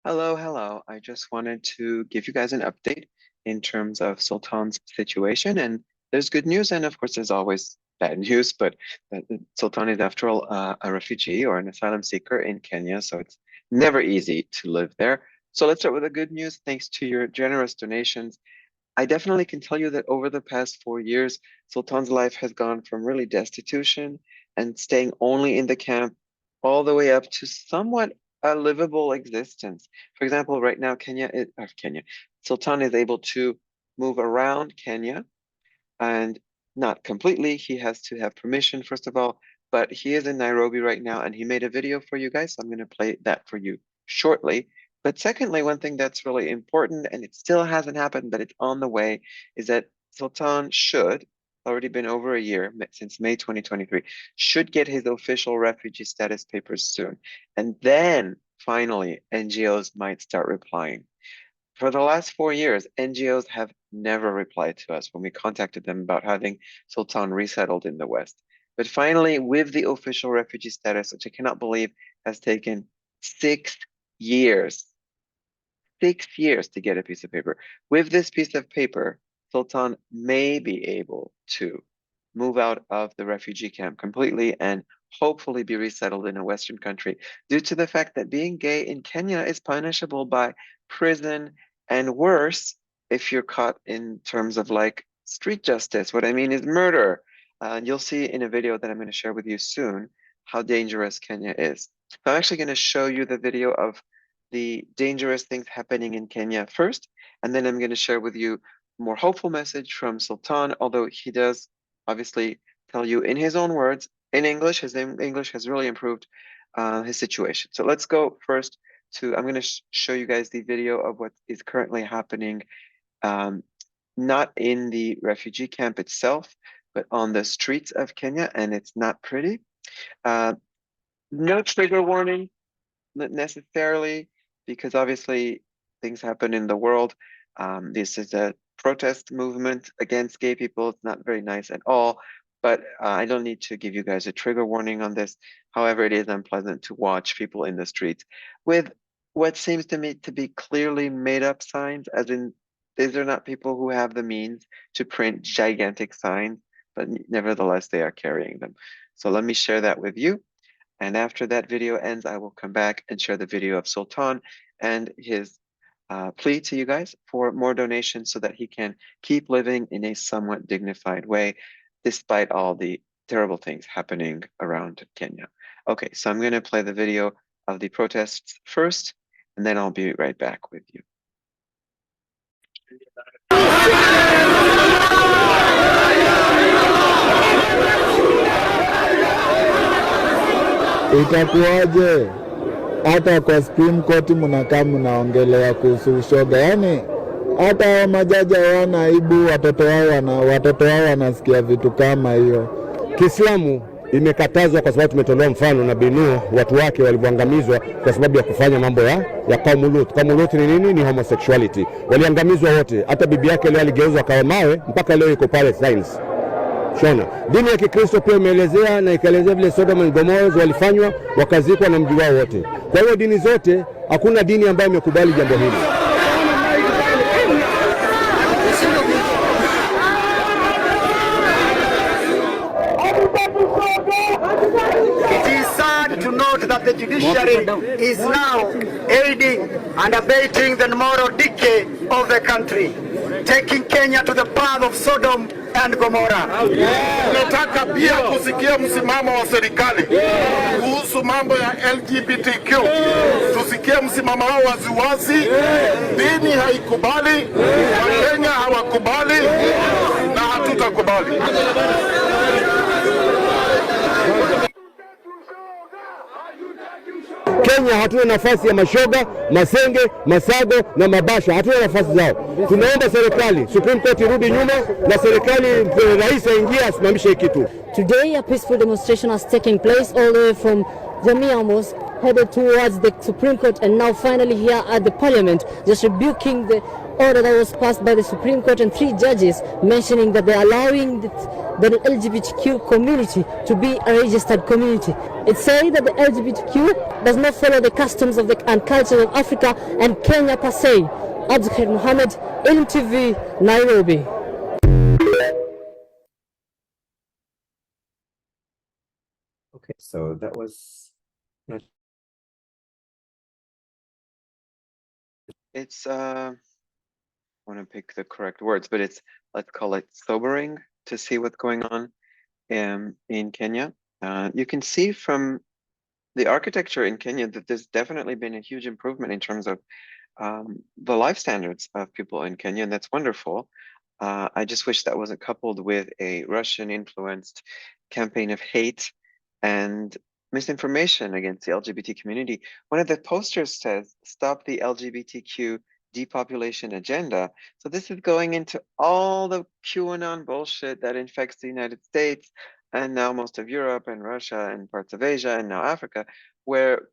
Hello, hello. I just wanted to give you guys an update in terms of Sultan's situation. And there's good news, and of course, there's always bad news, but Sultan is, after all, a refugee or an asylum seeker in Kenya, so it's never easy to live there. So let's start with the good news. Thanks to your generous donations, I definitely can tell you that over the past 4 years, Sultan's life has gone from really destitution and staying only in the camp all the way up to somewhat a livable existence. For example, right now, Sultan is able to move around Kenya, and not completely. He has to have permission, first of all, but he is in Nairobi right now, and he made a video for you guys. So I'm going to play that for you shortly. But secondly, one thing that's really important, and it still hasn't happened, but it's on the way, is that Sultan should, already been over a year, since May 2023, should get his official refugee status papers soon. And then finally, NGOs might start replying. For the last 4 years, NGOs have never replied to us when we contacted them about having Sultan resettled in the West. But finally, with the official refugee status, which I cannot believe has taken 6 years, 6 years to get a piece of paper. With this piece of paper, Sultan may be able to move out of the refugee camp completely and hopefully be resettled in a Western country, due to the fact that being gay in Kenya is punishable by prison, and worse if you're caught in terms of like street justice. What I mean is murder. And you'll see in a video that I'm going to share with you soon how dangerous Kenya is. So I'm actually going to show you the video of the dangerous things happening in Kenya first, and then I'm going to share with you a more hopeful message from Sultan, although he does obviously tell you in his own words, in English. His English has really improved his situation. So let's go first I'm going to show you guys the video of what is currently happening, not in the refugee camp itself, but on the streets of Kenya, and it's not pretty. No trigger warning, not necessarily, because obviously things happen in the world. This is a protest movement against gay people. It's not very nice at all, but I don't need to give you guys a trigger warning on this. However, it is unpleasant to watch people in the streets with what seems to me to be clearly made up signs, as in these are not people who have the means to print gigantic signs, but nevertheless, they are carrying them. So let me share that with you. And after that video ends, I will come back and share the video of Sultan and his plea to you guys for more donations so that he can keep living in a somewhat dignified way, despite all the terrible things happening around Kenya. Okay, so I'm going to play the video of the protests first, and then I'll be right back with you. Itakuwaje? Hata kwa Supreme Court mnakaa mnaongelea kuhusu ushoga. Yaani hata majaji hawana aibu, watoto wao wanasikia vitu kama hiyo. Kiislamu imekatazwa kwa sababu tumetolewa mfano na Binu, watu wake walivyoangamizwa kwa sababu ya kufanya mambo ya kaumu Lut. Kaumu Lut ni nini? Ni homosexuality. Waliangamizwa wote. Hata bibi yake leo aligeuzwa akawa mawe, mpaka leo yuko Palestine. Shona. Dini ya Kikristo pia imeelezea na ikaelezea vile Sodom and Gomorrah walifanywa, wakazikwa na mji wao wote. Kwa hiyo dini zote, hakuna dini ambayo imekubali jambo hili. To note that the judiciary is now aiding and abating the moral decay of the country, taking Kenya to the path of Sodom and Gomorrah. Nataka pia kusikia msimamo wa serikali kuhusu mambo ya LGBTQ. Tusikie msimamo wao waziwazi. Dini haikubali, Wakenya hawakubali, na hatutakubali. Kenya hatuna nafasi ya mashoga, masenge, masago na mabasha. Hatuna nafasi zao. Tunaomba serikali, Supreme Court irudi nyuma, na serikali, rais aingie asimamishe kitu. Today a peaceful demonstration has taken place all the way from Jamia Mosque headed towards the Supreme Court, and now finally here at the Parliament, just rebuking the order that was passed by the Supreme Court and 3 judges, mentioning that they're allowing the LGBTQ community to be a registered community. It says that the LGBTQ does not follow the customs of and culture of Africa and Kenya per se. Abdulkhair Mohammed, LTV, Nairobi. Okay, so that was not. It's I want to pick the correct words, but it's, let's call it sobering to see what's going on in Kenya. You can see from the architecture in Kenya that there's definitely been a huge improvement in terms of the life standards of people in Kenya, and that's wonderful. I just wish that wasn't coupled with a Russian-influenced campaign of hate and misinformation against the LGBT community. One of the posters says, "Stop the LGBTQ depopulation agenda." So this is going into all the QAnon bullshit that infects the United States and now most of Europe and Russia and parts of Asia and now Africa, where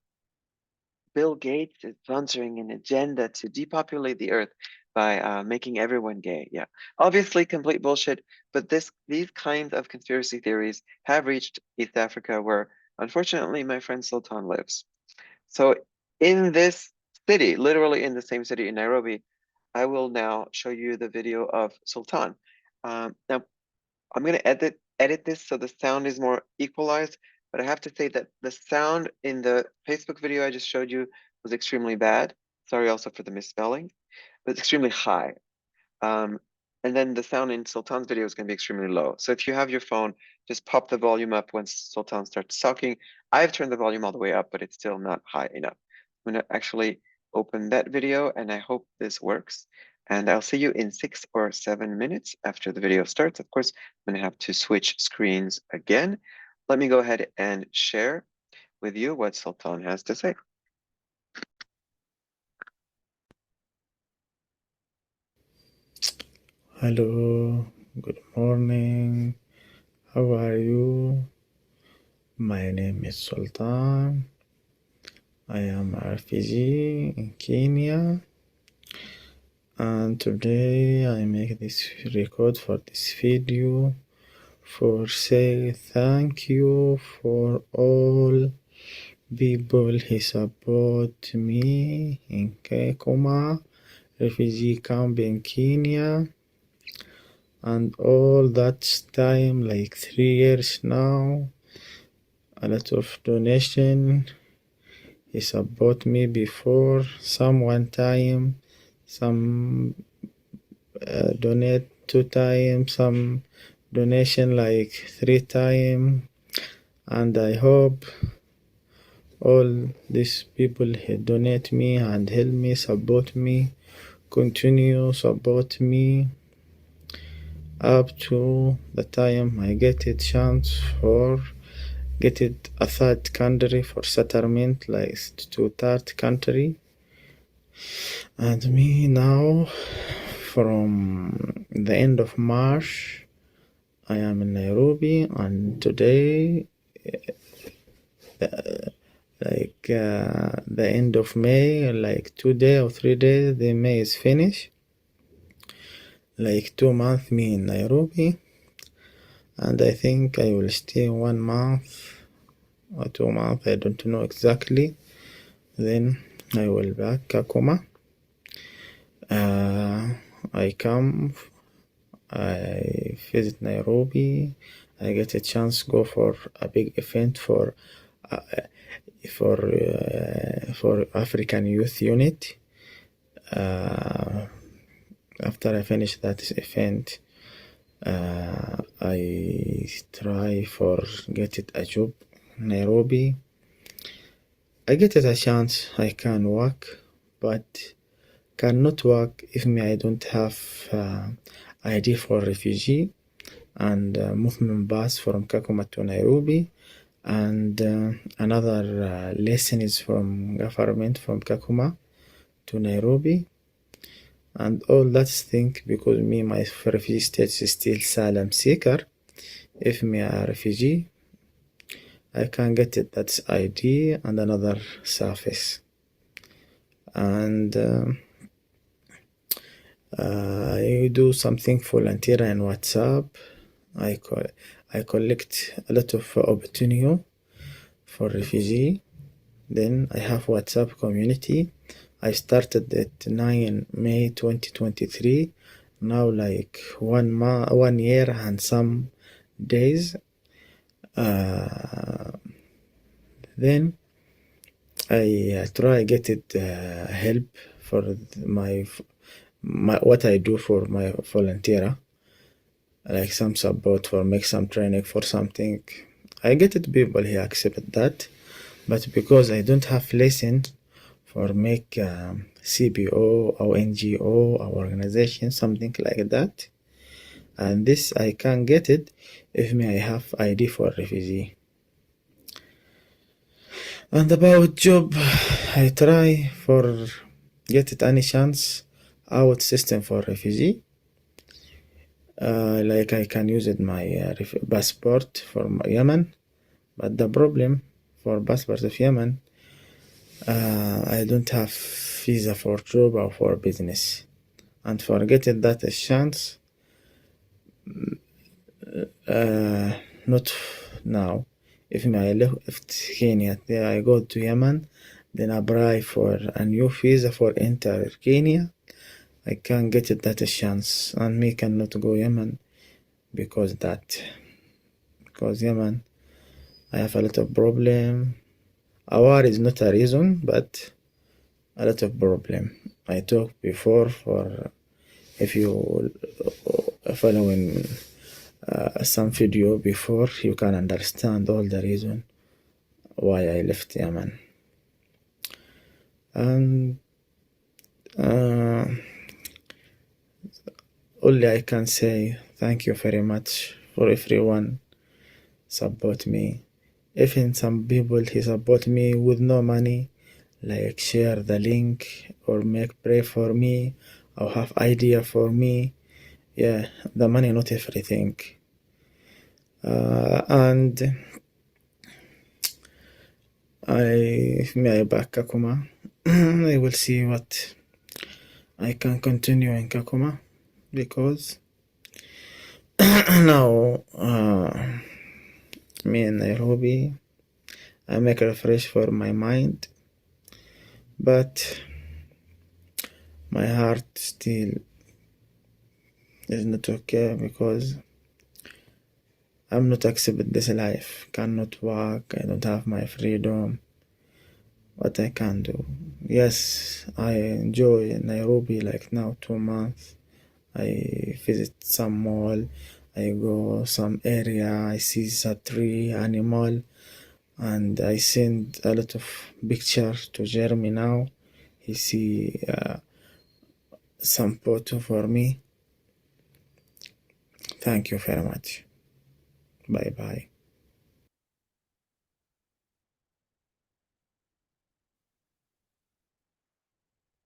Bill Gates is sponsoring an agenda to depopulate the earth by making everyone gay. Yeah, obviously complete bullshit, but these kinds of conspiracy theories have reached East Africa, where unfortunately my friend Sultan lives. So in this city, literally in the same city in Nairobi, I will now show you the video of Sultan. Now, I'm going to edit this so the sound is more equalized, but I have to say that the sound in the Facebook video I just showed you was extremely bad. Sorry also for the misspelling, but it's extremely high. And then the sound in Sultan's video is going to be extremely low. So if you have your phone, just pop the volume up when Sultan starts talking. I've turned the volume all the way up, but it's still not high enough. I'm going to actually open that video, and I hope this works. And I'll see you in 6 or 7 minutes after the video starts. Of course, I'm going to have to switch screens again. Let me go ahead and share with you what Sultan has to say. Hello, good morning. How are you? My name is Sultan. I am a refugee in Kenya, and today I make this record for this video for say thank you for all people who support me in Kakuma refugee camp in Kenya. And all that time, like 3 years now, a lot of donation. He support me before, some one time, some donate 2 times, some donation like 3 times. And I hope all these people who donate me and help me, support me, continue support me up to the time I get a chance for get it a third country for settlement, like to third country. And me now, from the end of March, I am in Nairobi, and today, the end of May, like 2 days or 3 days, the May is finished. Like 2 months me in Nairobi, and I think I will stay 1 month or 2 months, I don't know exactly. Then I will back Kakuma. I come, I visit Nairobi, I get a chance to go for a big event for African Youth Unit. After I finish that event, I try for get it a job in Nairobi. I get it a chance, I can work, but cannot work if I don't have ID for refugee and movement pass from Kakuma to Nairobi, and another lesson is from government from Kakuma to Nairobi. And all that thing because me, my refugee status is still asylum seeker. If me a refugee, I can get it, that's ID and another service. And I do something volunteer on WhatsApp I collect a lot of opportunity for refugee. Then I have WhatsApp community. I started at 9 May 2023. Now like 1 year and some days. Then I try get it help for my what I do for my volunteer, like some support for make some training for something. I get it people here accept that, but because I don't have lesson for make CBO or NGO or organization something like that, and this I can get it if me I have ID for refugee. And about job, I try for get it any chance out system for refugee. Like I can use it my passport for Yemen, but the problem for passport of Yemen, I don't have visa for job or for business, and for getting that a chance, not now. If I left Kenya, then I go to Yemen, then apply for a new visa for enter Kenya. I can get it that a chance, and me cannot go Yemen because Yemen I have a lot of problem. A war is not a reason, but a lot of problem. I talked before for if you following some video before, you can understand all the reason why I left Yemen. And only I can say thank you very much for everyone support me. Even some people he support me with no money, like share the link or make pray for me or have idea for me. Yeah, the money not everything. And I back Kakuma. I will see what I can continue in Kakuma because now me in Nairobi I make a refresh for my mind, but my heart still is not okay because I'm not accepting this life. Cannot work. I don't have my freedom. What I can do? Yes, I enjoy Nairobi like now 2 months. I visit some mall. I go some area. I see the tree, animal, and I send a lot of picture to Jeremy now. He see some photo for me. Thank you very much. Bye bye.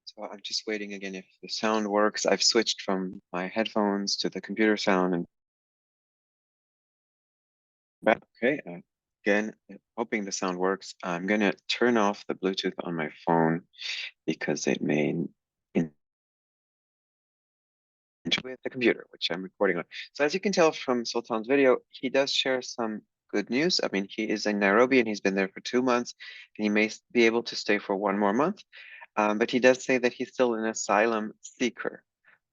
So I'm just waiting again if the sound works. I've switched from my headphones to the computer sound and back. Okay, again, hoping the sound works. I'm gonna turn off the Bluetooth on my phone because it may with the computer, which I'm recording on. So as you can tell from Sultan's video, he does share some good news. I mean, he is in Nairobi and he's been there for 2 months, and he may be able to stay for one more month. But he does say that he's still an asylum seeker.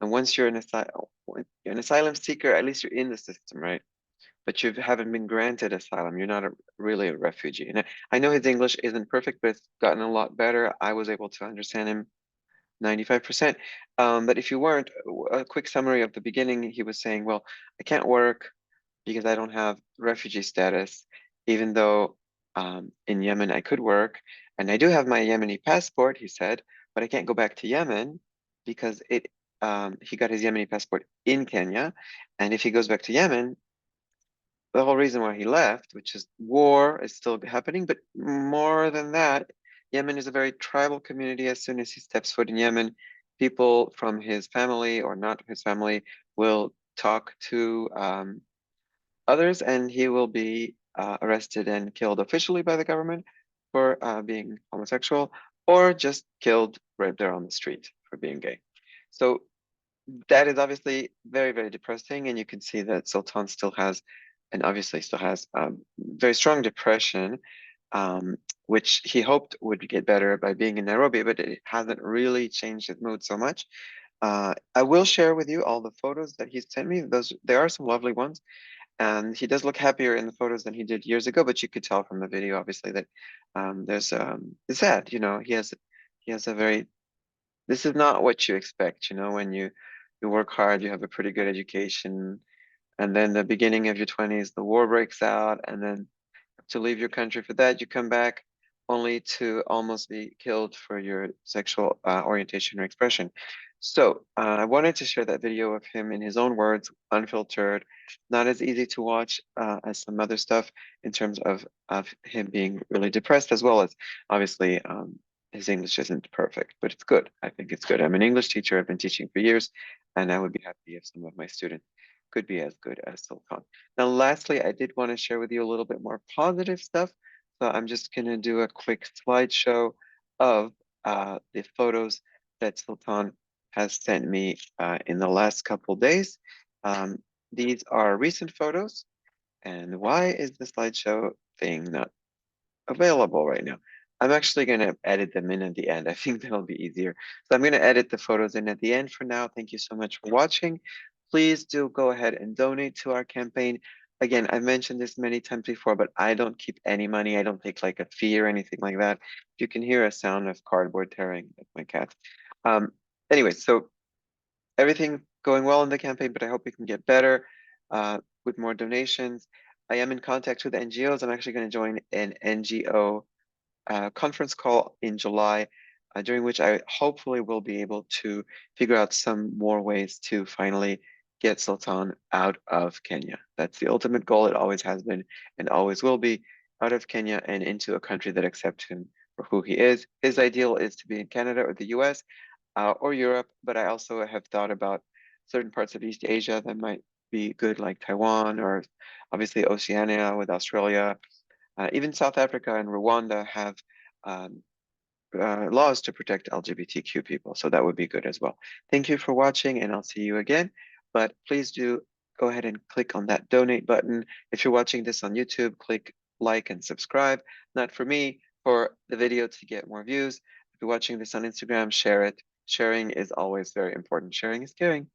And once you're an asylum seeker, at least you're in the system, right? But you haven't been granted asylum. You're not really a refugee. And I know his English isn't perfect, but it's gotten a lot better. I was able to understand him 95%. But if you weren't, a quick summary of the beginning, he was saying, well, I can't work because I don't have refugee status, even though in Yemen I could work. And I do have my Yemeni passport, he said, but I can't go back to Yemen because he got his Yemeni passport in Kenya. And if he goes back to Yemen, the whole reason why he left, which is war is still happening, but more than that, Yemen is a very tribal community. As soon as he steps foot in Yemen, people from his family or not his family will talk to others, and he will be arrested and killed officially by the government for being homosexual, or just killed right there on the street for being gay. So that is obviously very, very depressing, and you can see that Sultan still has, and obviously still has, very strong depression, which he hoped would get better by being in Nairobi, but it hasn't really changed his mood so much. I will share with you all the photos that he's sent me. There are some lovely ones, and he does look happier in the photos than he did years ago. But you could tell from the video, obviously, that it's sad. He has a very. This is not what you expect. When you work hard, you have a pretty good education, and then the beginning of your 20s, the war breaks out, and then to leave your country for that. You come back only to almost be killed for your sexual orientation or expression. So I wanted to share that video of him in his own words, unfiltered, not as easy to watch as some other stuff in terms of him being really depressed, as well as obviously his English isn't perfect, but it's good. I think it's good. I'm an English teacher. I've been teaching for years, and I would be happy if some of my students could be as good as Sultan. Now, lastly, I did want to share with you a little bit more positive stuff. So I'm just going to do a quick slideshow of the photos that Sultan has sent me in the last couple days. These are recent photos. And why is the slideshow thing not available right now? I'm actually going to edit them in at the end. I think that'll be easier. So I'm going to edit the photos in at the end for now. Thank you so much for watching. Please do go ahead and donate to our campaign. Again, I've mentioned this many times before, but I don't keep any money. I don't take like a fee or anything like that. You can hear a sound of cardboard tearing. That's my cat. Anyway, so everything going well in the campaign, but I hope we can get better with more donations. I am in contact with NGOs. I'm actually going to join an NGO conference call in July, during which I hopefully will be able to figure out some more ways to finally get Sultan out of Kenya. That's the ultimate goal. It always has been and always will be, out of Kenya and into a country that accepts him for who he is. His ideal is to be in Canada or the US or Europe, but I also have thought about certain parts of East Asia that might be good, like Taiwan, or obviously Oceania with Australia. Even South Africa and Rwanda have laws to protect LGBTQ people, so that would be good as well. Thank you for watching, and I'll see you again. But please do go ahead and click on that donate button. If you're watching this on YouTube, click like and subscribe. Not for me, for the video to get more views. If you're watching this on Instagram, share it. Sharing is always very important. Sharing is caring.